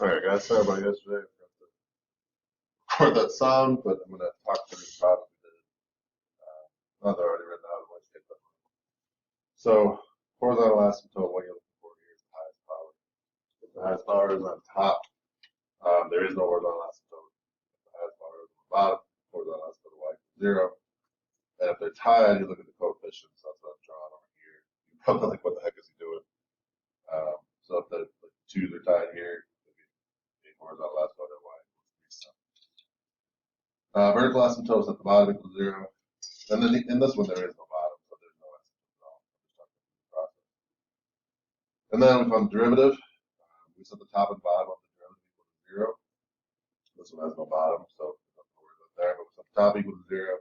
Alright guys, sorry about yesterday. I forgot to record that sound, but I'm going to talk through the problem we did. They're already written out. I want to get them. So, horizontal asymptote, what you're looking for here is the highest power. If the highest power is on top, there is no horizontal asymptote. If the highest power is on the bottom, horizontal asymptote y equals 0. And if they're tied, you look at the coefficients. That's what I'm drawing over here. You probably like, what the heck is he doing? So if the twos are tied here, horizontal asymptote at y equals 3. Vertical asymptotes at the bottom equals 0. And then in this one, there is no bottom, so there's no asymptote at all. And then we found the derivative. We set the top and bottom of the derivative equal to 0. This one has no bottom, so nothing to worry about there. But we set the top equal to 0.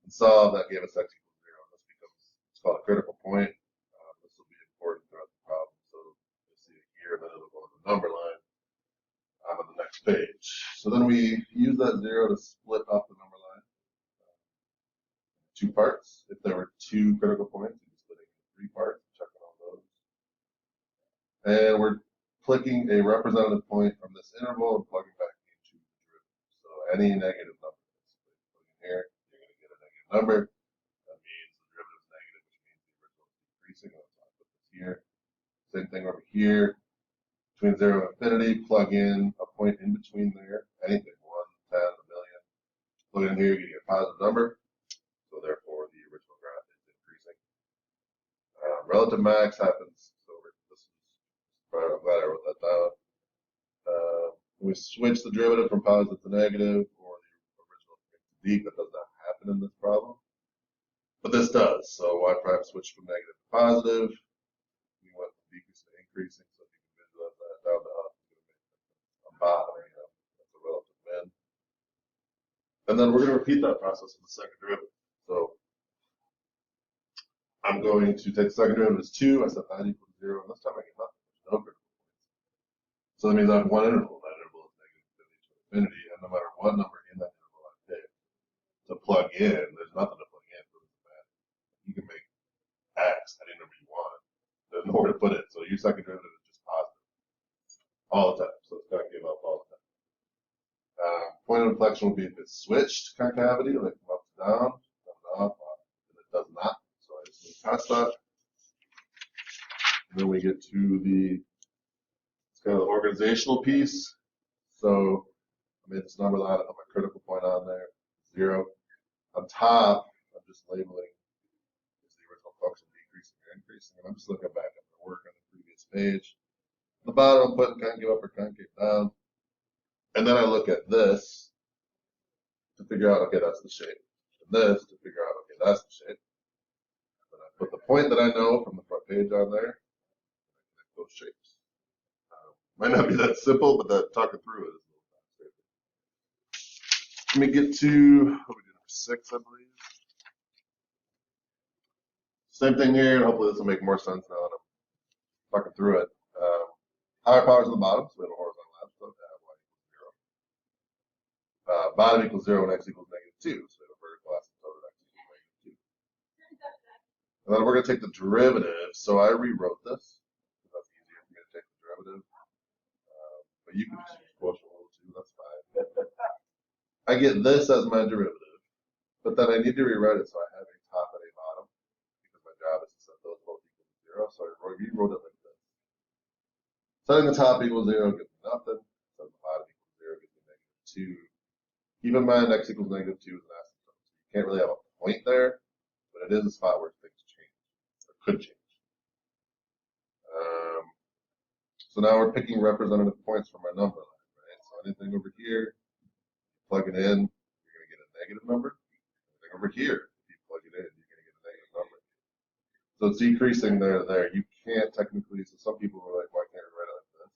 And solve, that gave us x equals 0. And this becomes, it's called a critical point. This will be important throughout the problem. So you'll see it here, and then it'll go on the number line on the next page. So then we use that 0 to split up the number line. Two parts. If there were two critical points, you'd be splitting into 3 parts, checking all those. And we're clicking a representative point from this interval and plugging back into the derivative. So any negative number. So plug in here, you're going to get a negative number. That means the derivative is negative, which means the original is decreasing. That's why I put this here. Same thing over here. Between 0 and infinity, plug in a point in between there. Anything, 1, 10, a million. Plug in here, you get a positive number. So therefore, the original graph is increasing. Relative max happens. So this is, I'm glad I wrote that down. We switch the derivative from positive to negative, or the original to deep. That does not happen in this problem, but this does. So y prime switched from negative to positive. We went from decreasing to increasing. So if you can visualize that down to up, it's going to make a bottom. That's a relative min. And then we're going to repeat that process in the second derivative. So I'm going to take the second derivative as 2. I set that equals 0, and this time I get nothing. There's no critical points. So that means I have one interval. That interval is negative infinity to infinity, and no matter what number in that interval I pick to plug in, there's nothing to plug in. So it doesn't matter. You can make x any number you want. There's nowhere to put it. So your second derivative is just positive all the time. So it's going to give up all the time. Point of inflection will be if it's switched concavity, like from up to down, up, and it does not. So I just move past that. And then we get to the, it's kind of the organizational piece. So I made this number line, I put my critical point on there, 0. On top, I'm just labeling is the original function decreasing or increasing. And I'm just looking back at the work on the previous page. On the bottom, I'm putting concave up or concave down. And then I look at this to figure out, okay, that's the shape. And this to figure out, okay, that's the shape. And then I put the point that I know from the front page on there. And I connect those shapes. Might not be that simple, but that talking through it is a little faster. Let me get to, what we did, number 6, I believe. Same thing here, and hopefully this will make more sense now that I'm talking through it. Higher powers on the bottom, so we have a horizontal asymptote to have y equals 0. Bottom equals 0 and x equals -2, so we have a vertical asymptote at x equals -2. And then we're going to take the derivative, so I rewrote this, because that's easier for me to take the derivative. But you can just use quotient rule too, that's fine. I get this as my derivative, but then I need to rewrite it so I have a top and a bottom, because my job is to set those both equal to 0, so I rewrote it like this. Setting the top equals 0 gives me nothing. Setting the bottom equals 0 gives me -2. Keep in mind x equals -2 is an asymptote. So you can't really have a point there, but it is a spot where things change, or could change. So now we're picking representative points from our number line, right? So anything over here, plug it in, you're going to get a negative number. Anything over here, if you plug it in, you're going to get a negative number. So it's decreasing there. You can't technically, so some people are like, why can't we write it like this?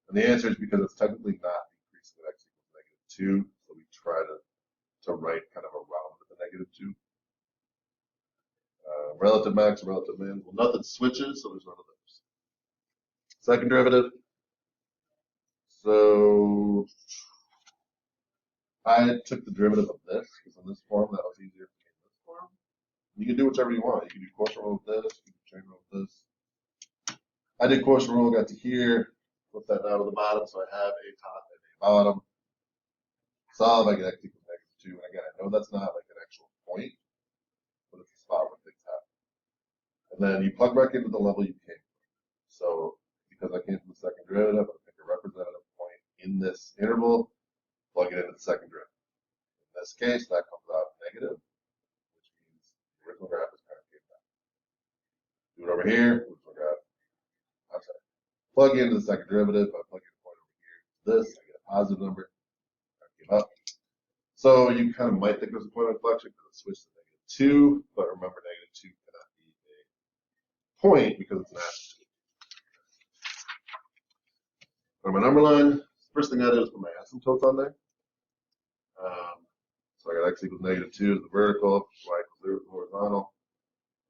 And the answer is because it's technically not decreasing at x equals -2, so we try to write kind of around the -2. Relative max, relative min. Well, nothing switches, so there's none of those. Second derivative. So I took the derivative of this, because in this form, that was easier for me in this form. You can do whichever you want. You can do quotient rule with this, you can do chain rule with this. I did quotient rule, got to here, flip that down to the bottom, so I have a top and a bottom. Solve, I get x equals -2. And again, I know that's not like an actual point, but it's a spot where things happen. And then you plug back into the level you came from. So because I came from the second derivative, I pick a representative point in this interval, plug it into the second derivative. In this case, that comes out negative, which means the original graph is kind of came down. Do it over here, original graph. I'm sorry. Plug into the second derivative. I plug in a point over here. This, I get a positive number. I give up. So you kind of might think there's a point of inflection because it switched to -2, but remember -2 cannot be a point because it's an asymptote. On my number line, first thing I do is put my asymptotes on there. So I got x equals -2 is the vertical, y equals 0 is the horizontal.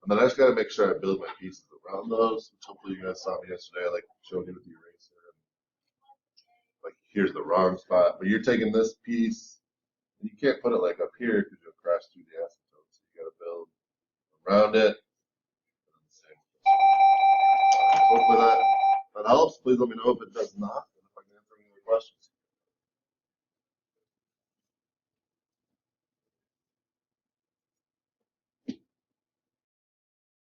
And then I just got to make sure I build my pieces around those, which hopefully you guys saw me yesterday, like showed you with the eraser. And like here's the wrong spot, but you're taking this piece, and you can't put it like up here because you'll crash through the asymptotes. So you got to build around it. Hopefully that helps. Please let me know if it does not, and if I can answer any other questions.